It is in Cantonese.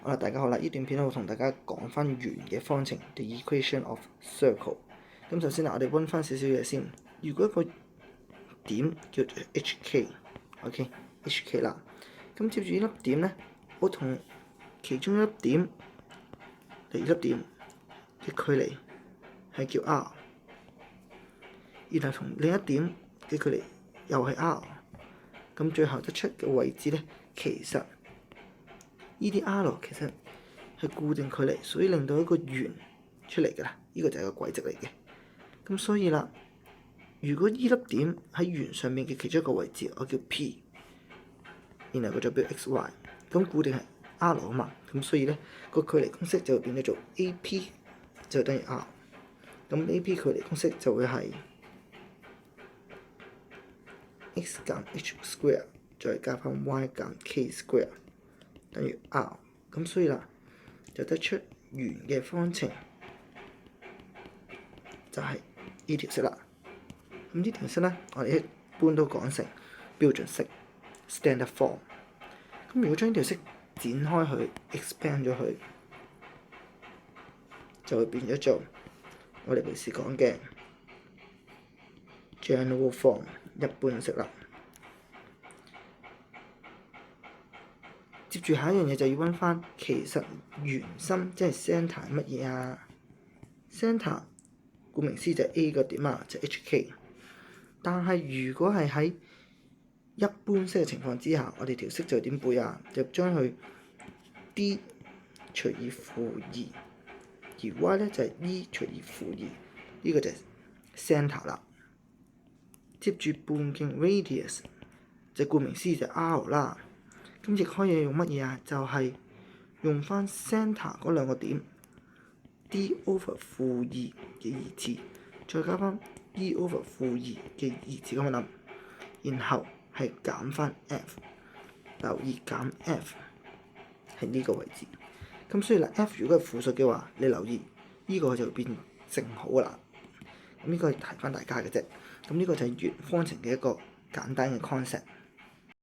好啦，大家好啦！呢段片咧，我同大家講翻圓嘅方程 ，the equation of circle。咁首先啦，我哋溫翻少少嘢先。如果一個點叫做 HK，OK，HK 啦。咁接住呢粒點咧，我同其中一粒點離粒點嘅距離係叫 R，然後同另一點嘅距離又係 R。咁最後得出嘅位置咧，其實呢啲 R 其實係固定距離，所以令到一個圓出嚟㗎啦。呢個就係個軌跡嚟嘅。咁所以啦，如果呢粒點喺圓上面嘅其中一個位置，我叫 P， 然後個坐標 XY， 咁固定係 R 啊嘛。咁所以咧個距離公式就會變咗做 AP 就等於 R。咁 AP 距離公式就會係 x 減 h square 再加翻 y 減 k square 等於 R。咁所以啦，就得出圓嘅方程就係呢條式啦。咁呢條式咧，我哋一般都講成標準式 （standard form）。咁如果將呢條式展開佢 expand 咗佢，就會變咗做我哋平時講嘅 general form 一般式啦。接住下一樣嘢就要溫翻，其實圓心即係 centre 係乜嘢啊 ？centre 顧名思就係 A 個點啊，就係 HK。但係如果係喺一般式嘅情況之下，我哋條式就點背啊？就將佢 D 除以負2，而 Y 咧就係 E 除以負2，呢個就係 centre 啦。接住半徑 radius 就顧名思義就係 R 啦。咁亦可以用乜嘢啊？就係用翻 centre 嗰兩個點 D over 負2嘅二次，再加翻 E over 負2嘅二次咁樣諗，然後係減翻 F， 留意減 F 係呢個位置。咁所以啦 ，F 如果係負數嘅話，你留意呢個就會變正好啦。咁呢個係提翻大家嘅啫。咁呢個就係圓方程嘅一個簡單嘅 concept。